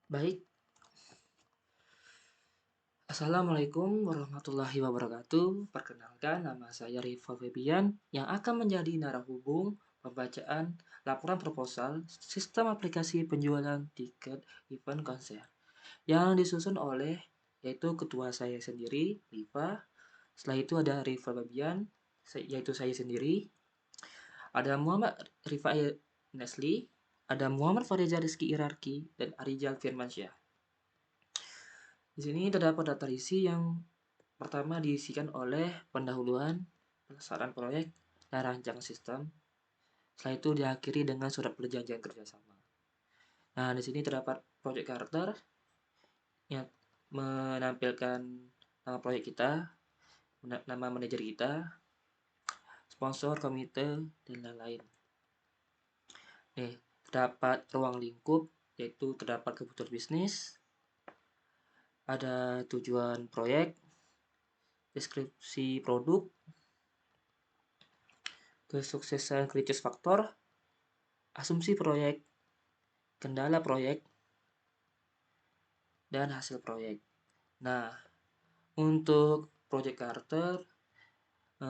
Baik, Assalamualaikum warahmatullahi wabarakatuh. Perkenalkan, nama saya Rival Febian yang akan menjadi narahubung pembacaan laporan proposal sistem aplikasi penjualan tiket event konser yang disusun oleh yaitu ketua saya sendiri, Riva. Setelah itu ada Rival Febian, yaitu saya sendiri. Ada Muhammad Rifai Nesli, ada Muhammad Fariza Rizky Irarki, dan Arijal Firmansyah. Di sini terdapat daftar isi yang pertama diisikan oleh pendahuluan, pelaksanaan proyek, dan rancangan sistem. Setelah itu diakhiri dengan surat perjanjian kerjasama. Nah, di sini terdapat project charter yang menampilkan nama proyek kita, nama manajer kita, sponsor, komite, dan lain-lain. Nih, terdapat ruang lingkup, yaitu terdapat kebutuhan bisnis, ada tujuan proyek, deskripsi produk, kesuksesan kritis faktor, asumsi proyek, kendala proyek, dan hasil proyek. Nah, untuk project charter,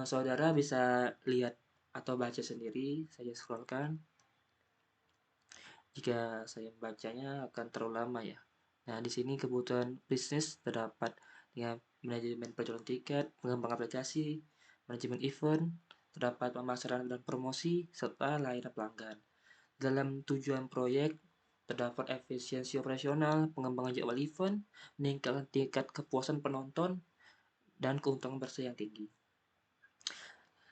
saudara bisa lihat atau baca sendiri, saya scrollkan. Jika saya membacanya akan terlalu lama ya. Nah, di sini kebutuhan bisnis terdapat dengan manajemen penjualan tiket, pengembangan aplikasi, manajemen event, terdapat pemasaran dan promosi, serta layanan pelanggan. Dalam tujuan proyek, terdapat efisiensi operasional, pengembangan jadwal event, meningkatkan tingkat kepuasan penonton, dan keuntungan bersih yang tinggi.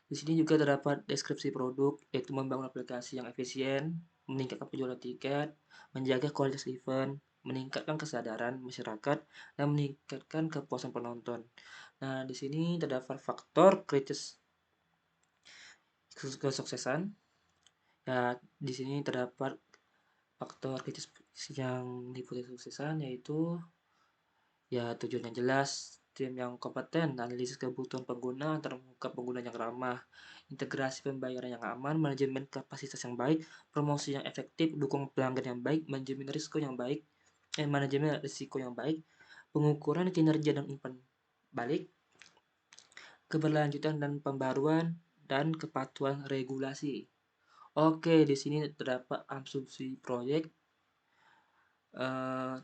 Di sini juga terdapat deskripsi produk, yaitu membangun aplikasi yang efisien, meningkatkan penjualan tiket, menjaga kualitas event, meningkatkan kesadaran masyarakat, dan meningkatkan kepuasan penonton. Nah, di sini terdapat faktor kritis kesuksesan. Ya, di sini terdapat faktor kritis yang liputan kesuksesan yaitu ya tujuan yang jelas, tim yang kompeten, analisis kebutuhan pengguna, terungkap pengguna yang ramah, integrasi pembayaran yang aman, manajemen kapasitas yang baik, promosi yang efektif, dukung pelanggan yang baik, manajemen risiko yang baik, pengukuran kinerja dan umpan balik, keberlanjutan dan pembaruan, dan kepatuhan regulasi. Oke, di sini terdapat asumsi proyek.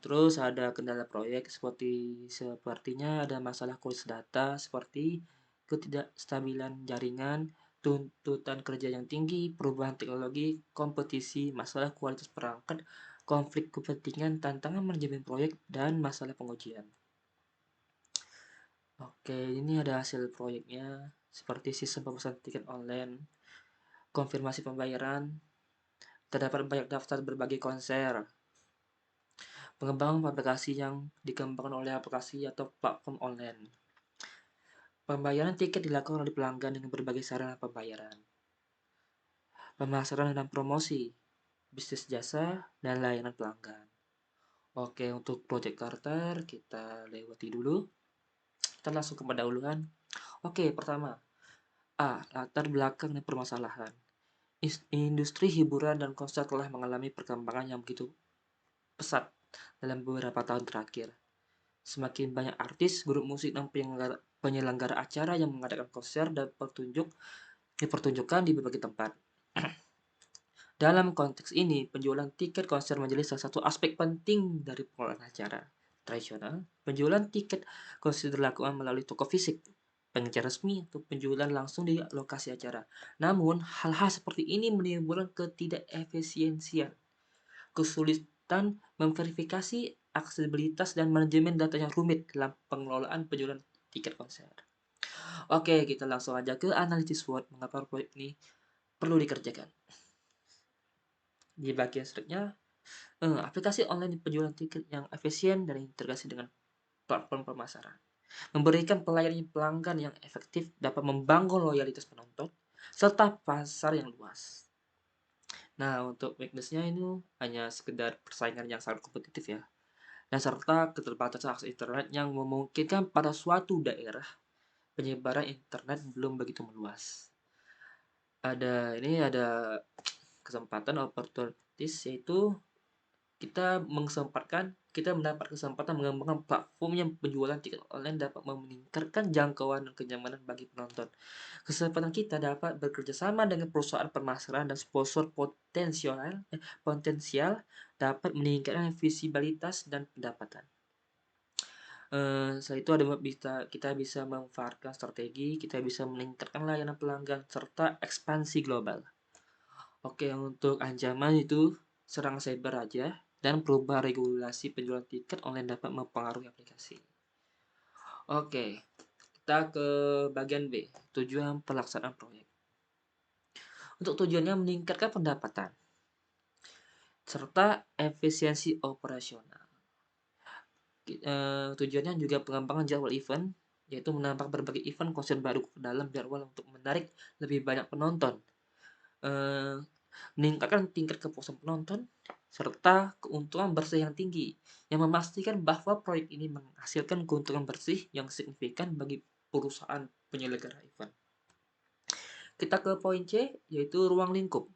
Terus ada kendala proyek sepertinya ada masalah kualitas data seperti ketidakstabilan jaringan, tuntutan kerja yang tinggi, perubahan teknologi, kompetisi, masalah kualitas perangkat, konflik kepentingan, tantangan manajemen proyek, dan masalah pengujian. Oke, ini ada hasil proyeknya seperti sistem pemesanan tiket online, konfirmasi pembayaran, terdapat banyak daftar berbagai konser, pengembangan aplikasi yang dikembangkan oleh aplikasi atau platform online. Pembayaran tiket dilakukan oleh pelanggan dengan berbagai sarana pembayaran. Pemasaran dan promosi, bisnis jasa, dan layanan pelanggan. Oke, untuk project charter kita lewati dulu. Kita langsung ke pendahuluan. Oke, pertama. A. Latar belakang dan permasalahan. Industri hiburan dan konser telah mengalami perkembangan yang begitu pesat dalam beberapa tahun terakhir. Semakin banyak artis, grup musik, dan penyelenggara acara yang mengadakan konser dan dipertunjukkan di berbagai tempat. Dalam konteks ini, penjualan tiket konser menjadi salah satu aspek penting dari pengelolaan acara. Tradisional, penjualan tiket konser dilakukan melalui toko fisik, pengejar resmi, atau penjualan langsung di lokasi acara. Namun, hal-hal seperti ini menimbulkan ketidakefisiensian, kesulitan memverifikasi aksesibilitas dan manajemen data yang rumit dalam pengelolaan penjualan tiket konser. Oke, kita langsung aja ke analisis SWOT mengapa proyek ini perlu dikerjakan. Di bagian selanjutnya, aplikasi online penjualan tiket yang efisien dan integrasi dengan platform pemasaran. Memberikan pelayanan pelanggan yang efektif dapat membangun loyalitas penonton serta pasar yang luas. Nah, untuk weakness-nya ini hanya sekedar persaingan yang sangat kompetitif ya. Dan serta keterbatasan akses internet yang memungkinkan pada suatu daerah penyebaran internet belum begitu meluas. Ada kesempatan opportunities yaitu kita mendapat kesempatan mengembangkan platform yang penjualan tiket online dapat meningkatkan jangkauan dan kenyamanan bagi penonton. Kesempatan kita dapat bekerja sama dengan perusahaan pemasaran dan sponsor potensial dapat meningkatkan visibilitas dan pendapatan. Selain itu kita bisa memanfaatkan strategi, kita bisa meningkatkan layanan pelanggan serta ekspansi global. Oke, untuk ancaman itu serang cyber aja dan perubahan regulasi penjualan tiket online dapat mempengaruhi aplikasi. Oke, kita ke bagian B, tujuan pelaksanaan proyek. Untuk tujuannya meningkatkan pendapatan serta efisiensi operasional. Tujuannya juga pengembangan jadwal event, yaitu menambah berbagai event konser baru ke dalam jadwal untuk menarik lebih banyak penonton. Meningkatkan tingkat kepuasan penonton serta keuntungan bersih yang tinggi, yang memastikan bahwa proyek ini menghasilkan keuntungan bersih yang signifikan bagi perusahaan penyelenggara event. Kita ke poin C, yaitu ruang lingkup.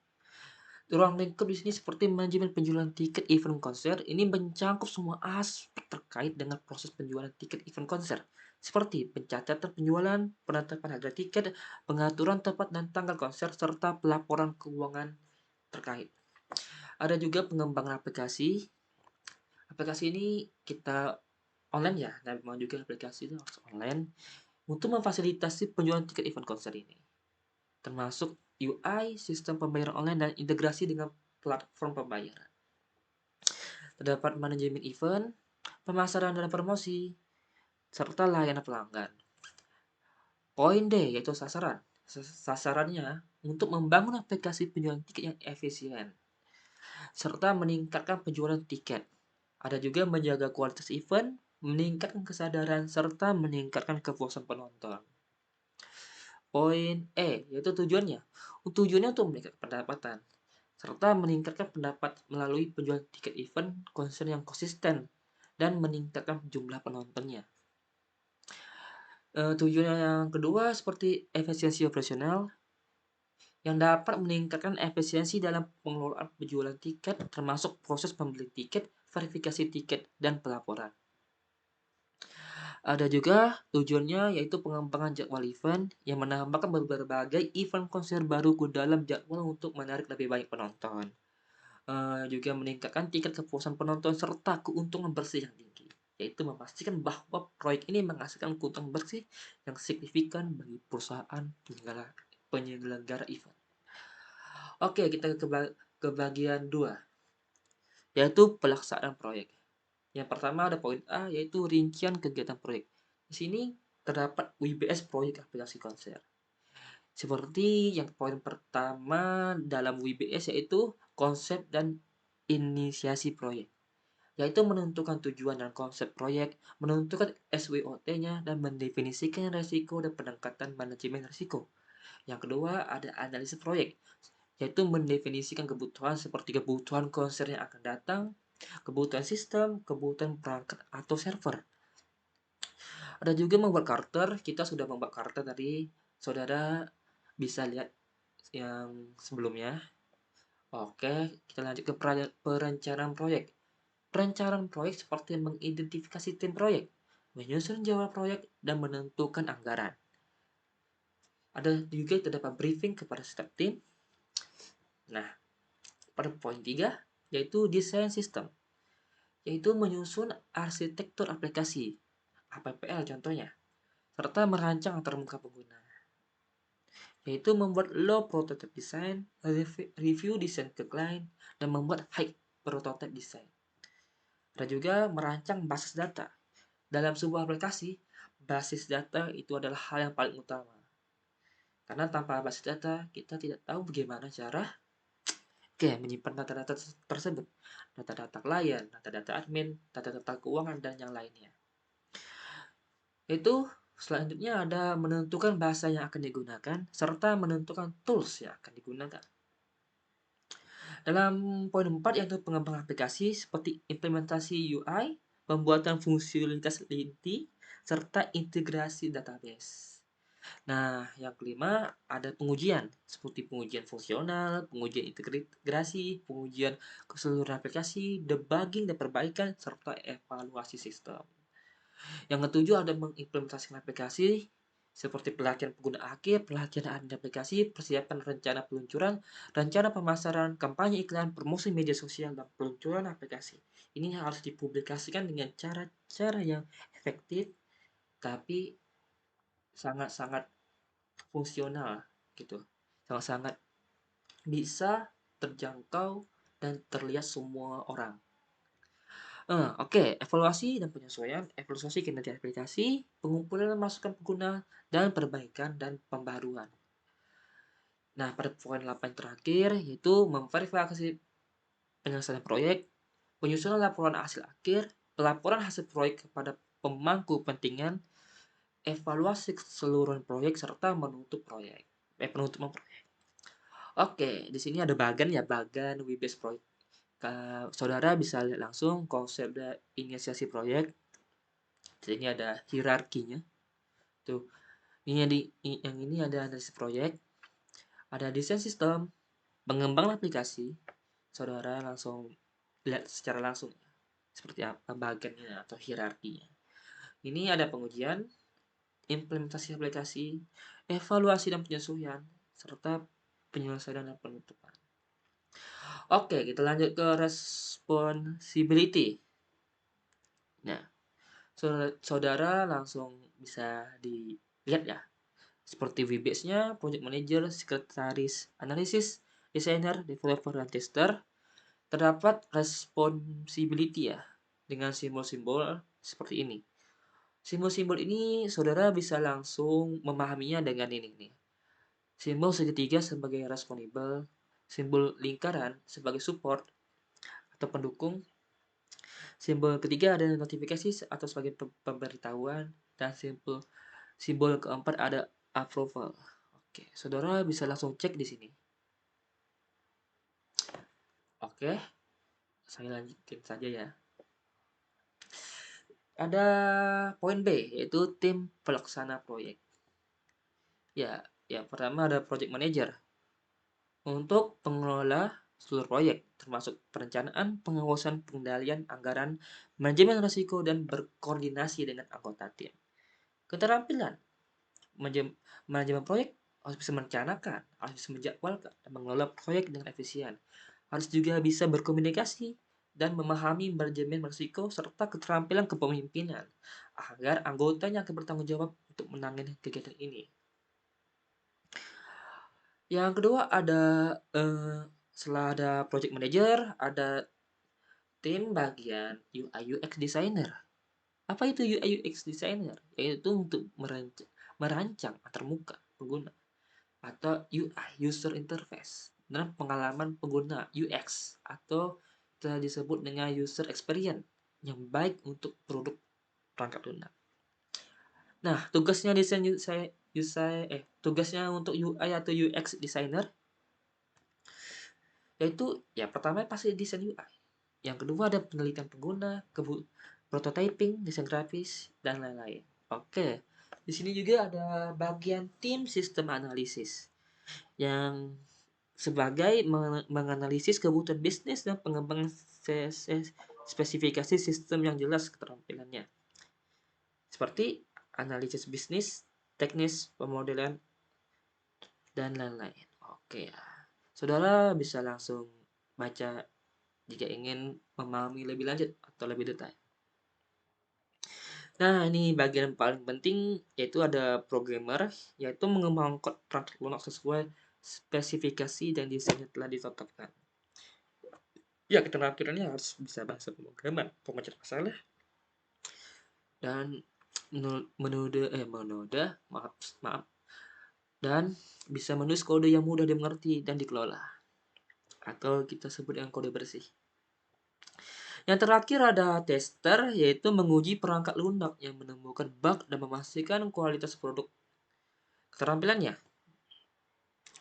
Ruang lingkup di sini seperti manajemen penjualan tiket event konser, ini mencangkup semua aspek terkait dengan proses penjualan tiket event konser, seperti pencatatan penjualan, penetapan harga tiket, pengaturan tempat dan tanggal konser, serta pelaporan keuangan terkait. Ada juga pengembangan aplikasi. Aplikasi ini kita online ya, dan mau juga aplikasi itu harus online untuk memfasilitasi penjualan tiket event konser ini, termasuk UI, sistem pembayaran online, dan integrasi dengan platform pembayaran. Terdapat manajemen event, pemasaran dan promosi, serta layanan pelanggan. Poin D, yaitu sasaran. Sasarannya untuk membangun aplikasi penjualan tiket yang efisien, serta meningkatkan penjualan tiket. Ada juga menjaga kualitas event, meningkatkan kesadaran, serta meningkatkan kepuasan penonton. Poin E, yaitu tujuannya. Tujuannya untuk meningkatkan pendapatan, serta meningkatkan pendapat melalui penjualan tiket event konser yang konsisten dan meningkatkan jumlah penontonnya. Tujuan yang kedua seperti efisiensi operasional, yang dapat meningkatkan efisiensi dalam pengelolaan penjualan tiket, termasuk proses pembelian tiket, verifikasi tiket, dan pelaporan. Ada juga tujuannya yaitu pengembangan jadwal event yang menambahkan berbagai event konser baru ke dalam jadwal untuk menarik lebih banyak penonton. Juga meningkatkan tingkat kepuasan penonton serta keuntungan bersih yang tinggi, yaitu memastikan bahwa proyek ini menghasilkan keuntungan bersih yang signifikan bagi perusahaan penyelenggara event. Oke, kita ke bagian 2, yaitu pelaksanaan proyek. Yang pertama ada poin A, yaitu rincian kegiatan proyek. Di sini terdapat WBS proyek aplikasi konser. Seperti yang poin pertama dalam WBS, yaitu konsep dan inisiasi proyek, yaitu menentukan tujuan dan konsep proyek, menentukan SWOT-nya, dan mendefinisikan risiko dan pendekatan manajemen risiko. Yang kedua ada analisis proyek, yaitu mendefinisikan kebutuhan seperti kebutuhan konser yang akan datang, kebutuhan sistem, kebutuhan perangkat atau server. Ada juga membuat charter. Kita sudah membuat charter tadi, saudara bisa lihat yang sebelumnya. Oke, kita lanjut ke perencanaan proyek. Perencanaan proyek seperti mengidentifikasi tim proyek, menyusun jadwal proyek, dan menentukan anggaran. Ada juga terdapat briefing kepada setiap tim. Nah, pada poin 3, yaitu desain sistem, yaitu menyusun arsitektur aplikasi, APPL contohnya, serta merancang antarmuka pengguna, yaitu membuat low prototype design, review desain ke klien, dan membuat high prototype design. Ada juga merancang basis data. Dalam sebuah aplikasi, basis data itu adalah hal yang paling utama. Karena tanpa basis data, kita tidak tahu bagaimana cara menyimpan data-data tersebut. Data-data klien, data-data admin, data-data keuangan, dan yang lainnya. Itu selanjutnya ada menentukan bahasa yang akan digunakan, serta menentukan tools yang akan digunakan. Dalam poin 4 yaitu pengembangan aplikasi seperti implementasi UI, pembuatan fungsionalitas inti, serta integrasi database. Nah, yang kelima ada pengujian, seperti pengujian fungsional, pengujian integrasi, pengujian keseluruhan aplikasi, debugging dan perbaikan, serta evaluasi sistem. Yang ketujuh ada mengimplementasikan aplikasi, seperti pelatihan pengguna akhir, pelatihan admin aplikasi, persiapan rencana peluncuran, rencana pemasaran, kampanye iklan, promosi media sosial, dan peluncuran aplikasi. Ini harus dipublikasikan dengan cara-cara yang efektif, tapi sangat-sangat fungsional gitu, sangat-sangat bisa terjangkau dan terlihat semua orang. Oke, evaluasi dan penyesuaian, evaluasi kinerja aplikasi, pengumpulan masukan pengguna, dan perbaikan dan pembaruan. Nah, pada poin 8 terakhir yaitu memverifikasi penyelesaian proyek, penyusunan laporan hasil akhir, pelaporan hasil proyek kepada pemangku kepentingan, evaluasi keseluruhan proyek serta penutupan proyek. Oke, di sini ada bagan WBS proyek. Saudara bisa lihat langsung konsep inisiasi proyek. Di sini ada hierarkinya. Tuh, yang ini ada analisis proyek, ada desain sistem, pengembangan aplikasi. Saudara langsung lihat secara langsung seperti apa bagiannya atau hierarkinya. Ini ada pengujian, implementasi aplikasi, evaluasi dan penyesuaian, serta penyelesaian dan penutupan. Oke, kita lanjut ke responsibility. Nah, saudara langsung bisa dilihat ya, seperti WBS-nya, project manager, sekretaris, analisis, designer, developer, dan tester. Terdapat responsibility ya, dengan simbol-simbol seperti ini. Simbol-simbol ini saudara bisa langsung memahaminya dengan ini nih. Simbol segitiga sebagai responsible, simbol lingkaran sebagai support atau pendukung, simbol ketiga ada notifikasi atau sebagai pemberitahuan, dan simbol keempat ada approval. Oke, saudara bisa langsung cek di sini. Oke, saya lanjutin saja ya. Ada poin B, yaitu tim pelaksana proyek. Ya, yang pertama ada project manager. Untuk pengelola seluruh proyek, termasuk perencanaan, pengawasan, pengendalian anggaran, manajemen risiko, dan berkoordinasi dengan anggota tim. Keterampilan manajemen proyek harus bisa merencanakan, harus bisa menjadwalkan, dan mengelola proyek dengan efisien. Harus juga bisa berkomunikasi dan memahami manajemen risiko serta keterampilan kepemimpinan agar anggotanya akan bertanggung jawab untuk menangani kegiatan ini. Yang kedua ada setelah ada project manager, ada tim bagian UI UX designer. Apa itu UI UX designer? Yaitu untuk merancang antarmuka pengguna atau UI user interface dan pengalaman pengguna UX atau telah disebut dengan user experience yang baik untuk produk perangkat lunak. Nah, tugasnya untuk UI atau UX designer yaitu ya pertama pasti desain UI. Yang kedua ada penelitian pengguna, prototyping, desain grafis, dan lain-lain. Oke, di sini juga ada bagian tim sistem analisis yang sebagai menganalisis kebutuhan bisnis dan pengembangan spesifikasi sistem yang jelas keterampilannya. Seperti analisis bisnis, teknis, pemodelan, dan lain-lain. Oke ya. Saudara bisa langsung baca jika ingin memahami lebih lanjut atau lebih detail. Nah, ini bagian paling penting yaitu ada programmer, yaitu mengembangkan perangkat lunak sesuai spesifikasi dan desain yang telah ditetapkan. Ya, keterampilannya harus bisa bahasa pemrograman, pemecah masalah, dan maaf, dan bisa menulis kode yang mudah dimengerti dan dikelola, atau kita sebut dengan kode bersih. Yang terakhir ada tester, yaitu menguji perangkat lunak yang menemukan bug dan memastikan kualitas produk. Keterampilannya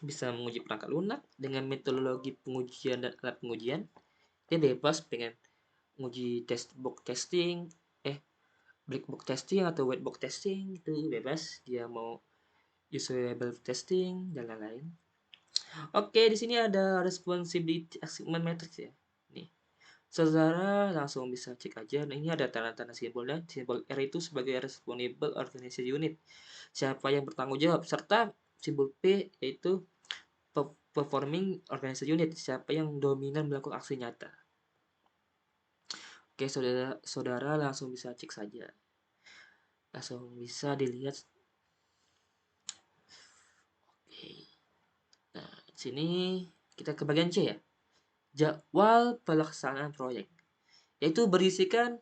bisa menguji perangkat lunak dengan metodologi pengujian dan alat pengujian. Dia bebas pengen menguji box testing, black box testing atau white box testing, itu bebas. Dia mau usable testing, dan lain-lain. Oke, di sini ada responsibility achievement matrix ya. Nih, saudara langsung bisa cek aja. Nah, ini ada tanda-tanda simbolnya. Simbol R itu sebagai responsible organization unit. Siapa yang bertanggung jawab, serta simbol P yaitu performing organization unit. Siapa yang dominan melakukan aksi nyata. Oke, saudara langsung bisa cek saja. Langsung bisa dilihat. Oke. Nah, sini kita ke bagian C ya. Jadwal pelaksanaan proyek. Yaitu berisikan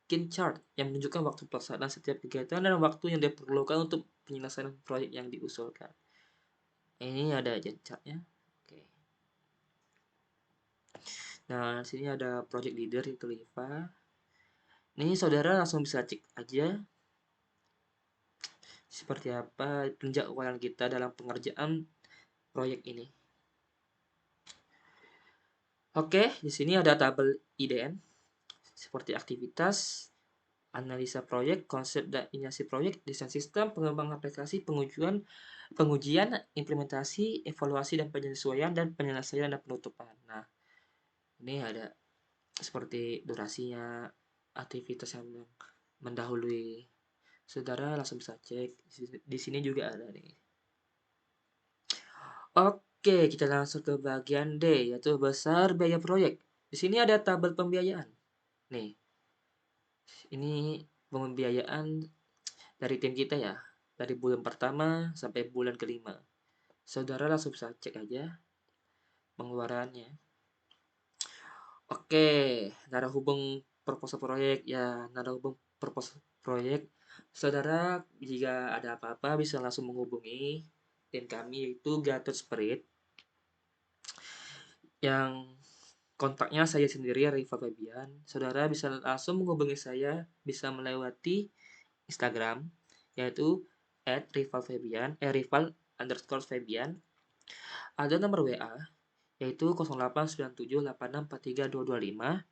Gantt chart yang menunjukkan waktu pelaksanaan setiap kegiatan dan waktu yang diperlukan untuk penyelesaian proyek yang diusulkan. Ini ada Gantt chartnya. Oke. Nah, sini ada project leader itu Liva. Ini saudara langsung bisa cek aja seperti apa penjadwalan kita dalam pengerjaan proyek ini. Oke, di sini ada tabel IDN seperti aktivitas, analisa proyek, konsep dan inisiasi proyek, desain sistem, pengembangan aplikasi, pengujian, implementasi, evaluasi dan penyesuaian, dan penyelesaian dan penutupan. Nah, ini ada seperti durasinya, aktivitas yang mendahului. Saudara langsung bisa cek. Di sini juga ada nih. Oke, kita langsung ke bagian D, yaitu besar biaya proyek. Di sini ada tabel pembiayaan. Nih, ini pembiayaan dari tim kita ya, dari bulan pertama sampai bulan kelima. Saudara langsung bisa cek aja pengeluarannya. Oke, nada hubung proposal proyek ya, nada hubung proposal proyek. Saudara jika ada apa-apa bisa langsung menghubungi tim kami yaitu Gatot Spirit yang kontaknya saya sendiri Rival Febian. Saudara bisa langsung menghubungi saya, bisa melewati Instagram yaitu @rival_febian. Ada nomor WA yaitu 089786432225.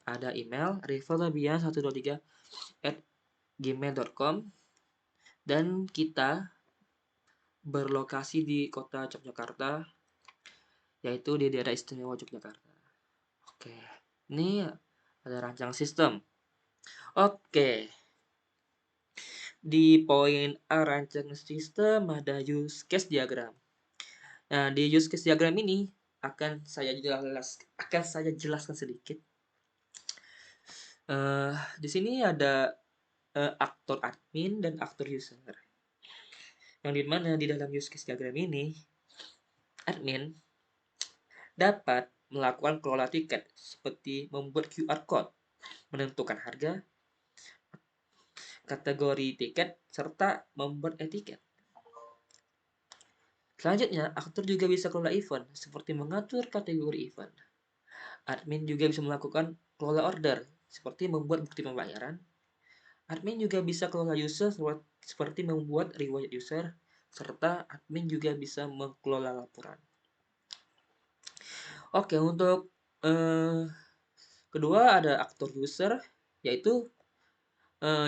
Ada email rivalfebian123@gmail.com dan kita berlokasi di kota Yogyakarta yaitu di daerah istimewa Yogyakarta. Oke, ini ada rancangan sistem. Oke, di poin A rancangan sistem ada use case diagram. Nah, di use case diagram ini akan saya jelaskan sedikit. Di sini ada aktor admin dan aktor user. Yang dimana di dalam use case diagram ini, admin dapat melakukan kelola tiket seperti membuat QR code, menentukan harga, kategori tiket, serta membuat etiket. Selanjutnya, aktor juga bisa kelola event, seperti mengatur kategori event. Admin juga bisa melakukan kelola order, seperti membuat bukti pembayaran. Admin juga bisa kelola user, seperti membuat riwayat user, serta admin juga bisa mengelola laporan. Oke, untuk kedua ada aktor user, yaitu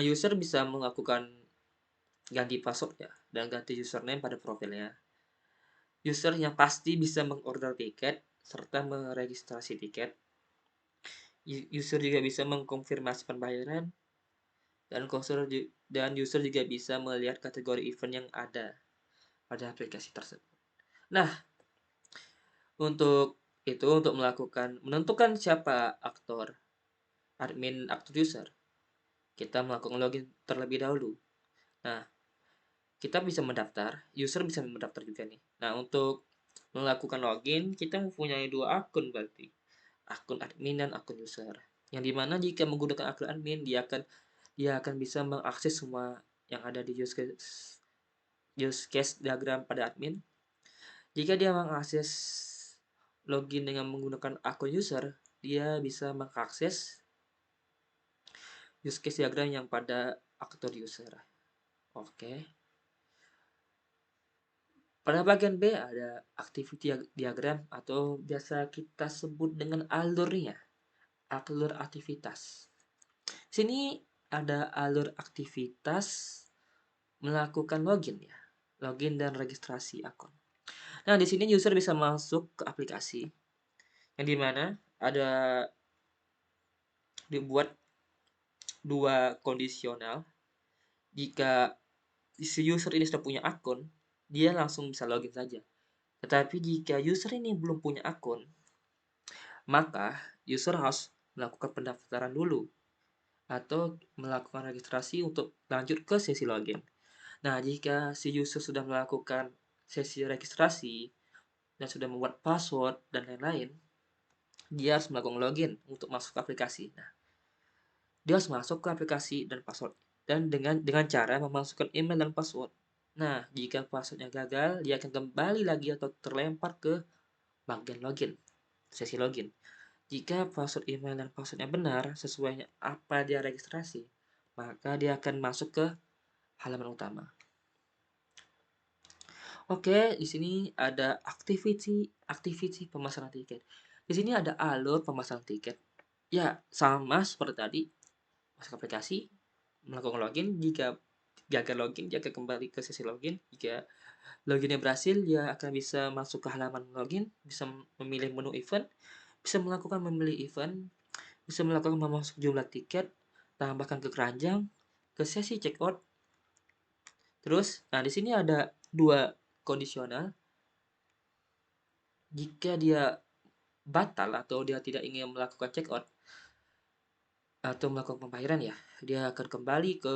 user bisa melakukan ganti password ya, dan ganti username pada profilnya. User yang pasti bisa mengorder tiket serta meregistrasi tiket. User juga bisa mengkonfirmasi pembayaran dan user juga bisa melihat kategori event yang ada pada aplikasi tersebut. Nah, untuk menentukan siapa aktor admin, aktor user, kita melakukan login terlebih dahulu. Nah, kita bisa mendaftar, user bisa mendaftar juga nih. Nah, untuk melakukan login, kita mempunyai dua akun berarti. Akun admin dan akun user. Yang dimana jika menggunakan akun admin, dia akan bisa mengakses semua yang ada di use case diagram pada admin. Jika dia mengakses login dengan menggunakan akun user, dia bisa mengakses use case diagram yang pada aktor user. Oke. Pada bagian B ada activity diagram atau biasa kita sebut dengan alurnya, alur aktivitas. Sini ada alur aktivitas melakukan login ya. login dan registrasi akun. Nah, di sini user bisa masuk ke aplikasi, yang dimana ada dibuat dua kondisional. Jika si user ini sudah punya akun, dia langsung bisa login saja. Tetapi jika user ini belum punya akun, maka user harus melakukan pendaftaran dulu atau melakukan registrasi untuk lanjut ke sesi login. Nah, jika si user sudah melakukan sesi registrasi dan sudah membuat password dan lain-lain, dia harus melakukan login untuk masuk ke aplikasi. Nah, dia harus masuk ke aplikasi dan password dan dengan cara memasukkan email dan password. Nah, jika passwordnya gagal, dia akan kembali lagi atau terlempar ke bagian login, sesi login. Jika password email dan passwordnya benar sesuai apa dia registrasi, maka dia akan masuk ke halaman utama. Oke, di sini ada activity pemasaran tiket. Di sini ada alur pemasaran tiket. Ya, sama seperti tadi, masuk aplikasi, melakukan login. Jika gagal login, dia akan kembali ke sesi login. Jika loginnya berhasil, dia akan bisa masuk ke halaman login, bisa memilih menu event, bisa melakukan memilih event, bisa melakukan memasuk jumlah tiket, tambahkan ke keranjang, ke sesi checkout. Terus, nah di sini ada dua kondisional. Jika dia batal atau dia tidak ingin melakukan checkout atau melakukan pembayaran ya, dia akan kembali ke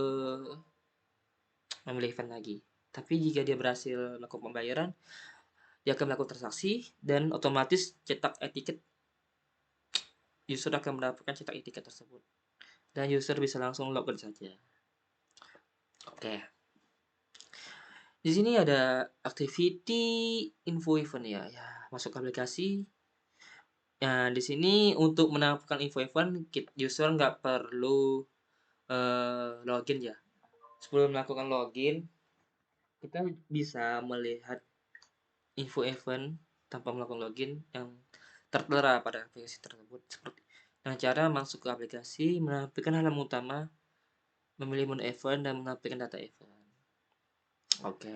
memilih event lagi. Tapi jika dia berhasil melakukan pembayaran, dia akan melakukan transaksi dan otomatis cetak etiket. User akan mendapatkan cetak etiket tersebut dan user bisa langsung login saja. Oke. Di sini ada activity info event ya. Ya, masuk aplikasi. Nah, di sini untuk menampilkan info event, user nggak perlu login ya. Sebelum melakukan login, kita bisa melihat info event tanpa melakukan login yang tertera pada aplikasi tersebut seperti dengan cara masuk ke aplikasi, menampilkan halaman utama, memilih menu event dan menampilkan data event. Oke.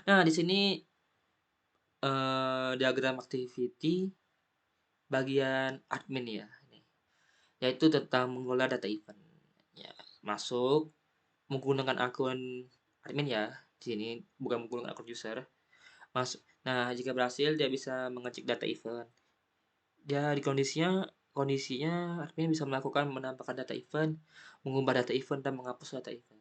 Nah, di sini diagram activity bagian admin ya, yaitu tentang mengelola data event. Ya, masuk menggunakan akun admin ya. Di sini bukan menggunakan akun user. Masuk. Nah, jika berhasil dia bisa mengecek data event. Dia di kondisinya admin bisa melakukan menambahkan data event, mengubah data event dan menghapus data event.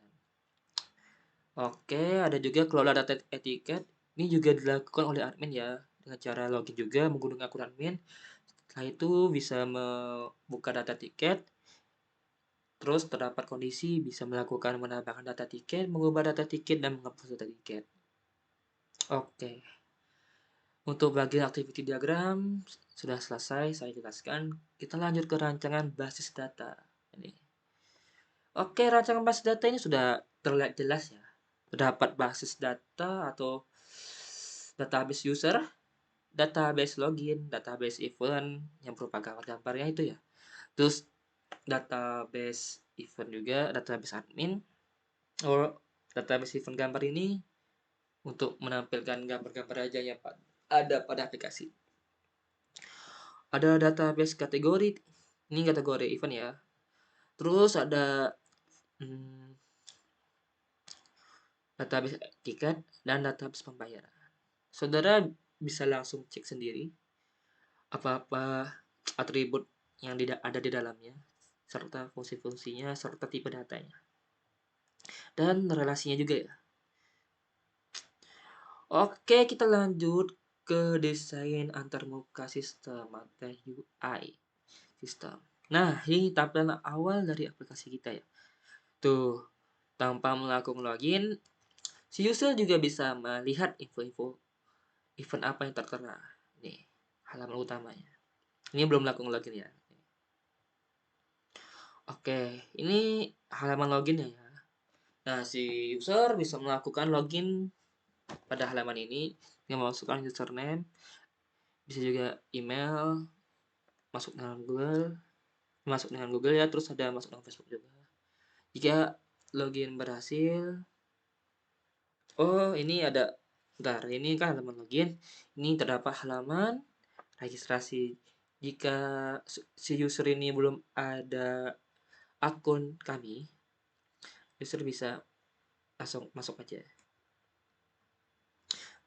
Oke, ada juga kelola data etiket. Ini juga dilakukan oleh admin ya, dengan cara login juga menggunakan akun admin. Setelah itu bisa membuka data tiket. Terus terdapat kondisi bisa melakukan menambahkan data tiket, mengubah data tiket dan menghapus data tiket. Oke. Untuk bagian activity diagram sudah selesai saya jelaskan. Kita lanjut ke rancangan basis data. Ini. Oke, rancangan basis data ini sudah terlihat jelas ya. Terdapat basis data atau database user, database login, database event yang berupa gambar-gambarnya itu ya. Terus database event juga, database admin. Database event gambar ini untuk menampilkan gambar-gambar aja yang ada pada aplikasi. Ada database kategori, ini kategori event ya. Terus ada database tiket dan database pembayaran. Saudara bisa langsung cek sendiri apa-apa atribut yang ada di dalamnya, serta fungsi-fungsinya, serta tipe datanya. Dan relasinya juga ya. Oke, kita lanjut ke desain antarmuka sistem atau UI sistem. Nah, ini tampilan awal dari aplikasi kita ya. Tuh, tanpa melakukan login, si user juga bisa melihat info-info event apa yang tertera. Nih, halaman utamanya. Ini belum melakukan login ya. Oke, ini halaman login ya. Nah, si user bisa melakukan login pada halaman ini dengan memasukkan username, bisa juga email, masuk dengan Google ya, terus ada masuk dengan Facebook juga. Jika login berhasil, Oh, ini ada, bentar, ini kan halaman login. Ini terdapat halaman registrasi. Jika si user ini belum ada akun kami, user bisa langsung masuk aja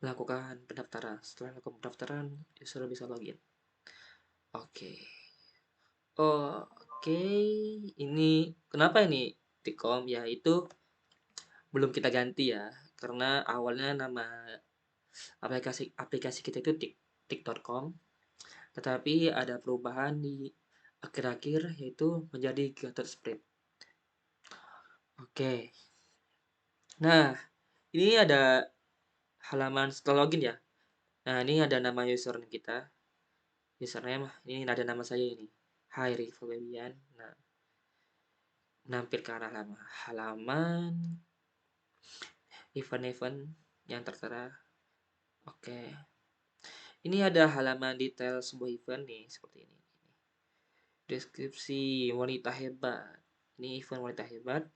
melakukan pendaftaran. Setelah melakukan pendaftaran, user bisa login. Oke. Oke, ini kenapa ini Tikom? Ya itu belum kita ganti ya, karena awalnya nama aplikasi aplikasi kita itu tik.com, tetapi ada perubahan di akhir-akhir yaitu menjadi Gator Spread. Oke, nah ini ada halaman setelah login ya. Nah ini ada nama username kita, username ini ada nama saya ini, Hai Rivo Febian. Nah, nampil ke arah halaman event-event yang tertera. Oke, ini ada halaman detail sebuah event nih seperti ini. Deskripsi wanita hebat. Ini event wanita hebat.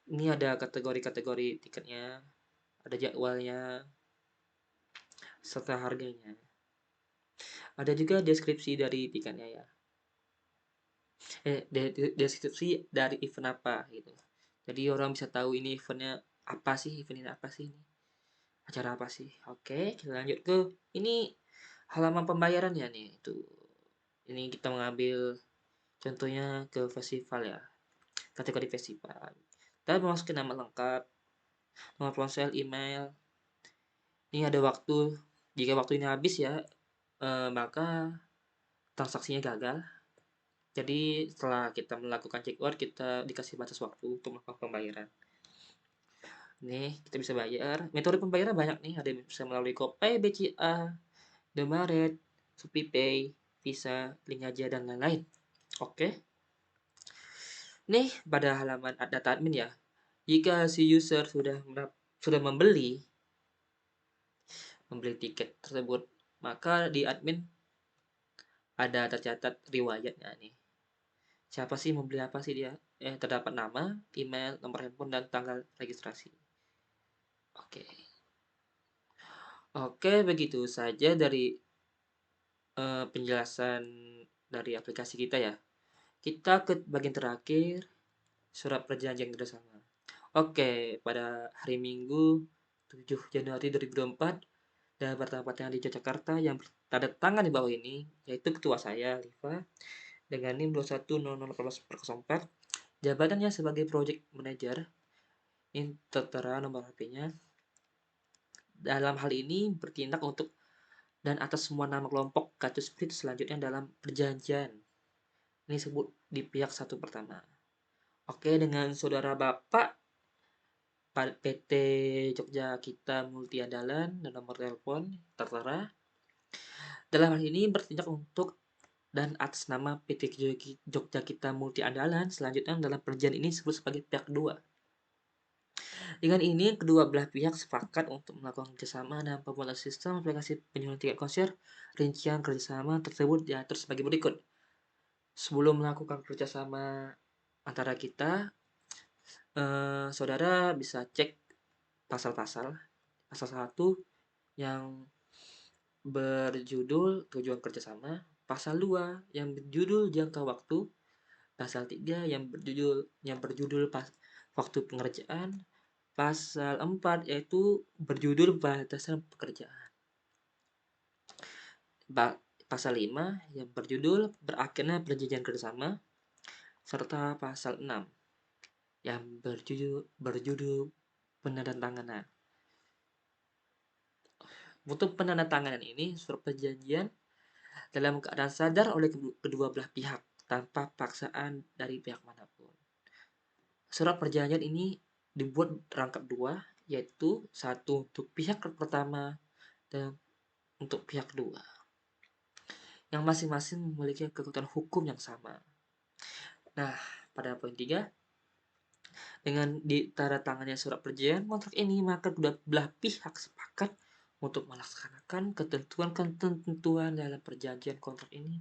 Ini ada kategori-kategori tiketnya, ada jadwalnya, serta harganya. Ada juga deskripsi dari tiketnya ya. Deskripsi dari event apa gitu. Jadi orang bisa tahu ini eventnya apa sih, event ini apa sih ini. Acara apa sih? Oke, kita lanjut ke ini halaman pembayarannya nih. Itu. Ini kita mengambil contohnya ke festival ya. Kategori festival. Kita masukin nama lengkap, nomor ponsel, email. Ini ada waktu. Jika waktu ini habis ya, maka transaksinya gagal. Jadi setelah kita melakukan check out, kita dikasih batas waktu untuk melakukan pembayaran. Nih, kita bisa bayar. Metode pembayaran banyak nih. Ada yang bisa melalui GoPay, BCA, Demaret, ShopeePay, Visa, Link Aja, dan lain-lain. Oke. Nih, pada halaman data admin ya. Jika si user sudah membeli tiket tersebut, maka di admin ada tercatat riwayatnya nih. Siapa sih membeli apa sih dia? Terdapat nama, email, nomor handphone, dan tanggal registrasi. Oke. Oke, begitu saja dari penjelasan dari aplikasi kita ya. Kita ke bagian terakhir, surat perjanjian kerjasama. Oke, pada hari Minggu 7 Januari 2024 dan bertepatan di Yogyakarta yang tanda tangan di bawah ini, yaitu ketua saya, Liva, dengan NIM 210014/04, jabatannya sebagai Project Manager, ini tertera nomor HP-nya. Dalam hal ini bertindak untuk dan atas semua nama kelompok Gator Split selanjutnya dalam perjanjian. Ini disebut di pihak satu pertama. Oke, dengan saudara Bapak PT Jogja Kita Multi Andalan dan nomor telepon tertera. Dalam hal ini bertindak untuk dan atas nama PT Jogja Kita Multi Andalan selanjutnya dalam perjanjian ini disebut sebagai pihak kedua. Dengan ini, kedua belah pihak sepakat untuk melakukan kerjasama dalam pembuatan sistem aplikasi penjualan tiket konser. Rincian kerjasama tersebut diatur sebagai berikut. Sebelum melakukan kerjasama antara kita, saudara bisa cek pasal-pasal. Pasal 1 yang berjudul tujuan kerjasama, pasal 2 yang berjudul jangka waktu, pasal 3 yang berjudul waktu pengerjaan, pasal 4 yaitu berjudul batasan pekerjaan. Pasal 5 yang berjudul berakhirnya perjanjian kerjasama, serta pasal 6 yang berjudul penandatanganan. Untuk penandatanganan ini surat perjanjian dalam keadaan sadar oleh kedua belah pihak tanpa paksaan dari pihak manapun. Surat perjanjian ini dibuat rangkap dua, yaitu satu untuk pihak pertama dan untuk pihak kedua, yang masing-masing memiliki kekuatan hukum yang sama. Nah, pada poin 3, dengan ditandatangannya surat perjanjian kontrak ini, maka kedua belah pihak sepakat untuk melaksanakan ketentuan-ketentuan dalam perjanjian kontrak ini.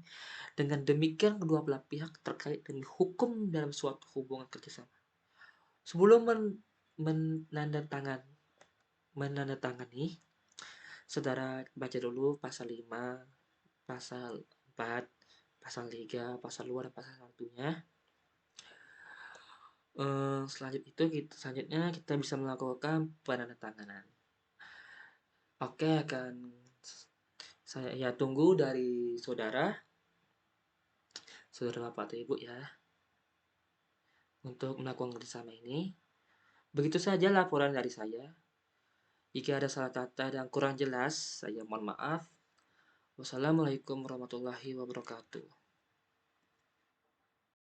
Dengan demikian, kedua belah pihak terkait dengan hukum dalam suatu hubungan kerjasama. Sebelum menandatangan menandatangani. Saudara baca dulu pasal 5, pasal 4, pasal 3, pasal 2, dan pasal 1-nya. Selanjutnya kita bisa melakukan penandatanganan. Oke, saya tunggu dari saudara Bapak atau Ibu ya, untuk melakukan kerjasama ini. Begitu saja laporan dari saya. Jika ada salah kata dan kurang jelas, saya mohon maaf. Wassalamualaikum warahmatullahi wabarakatuh.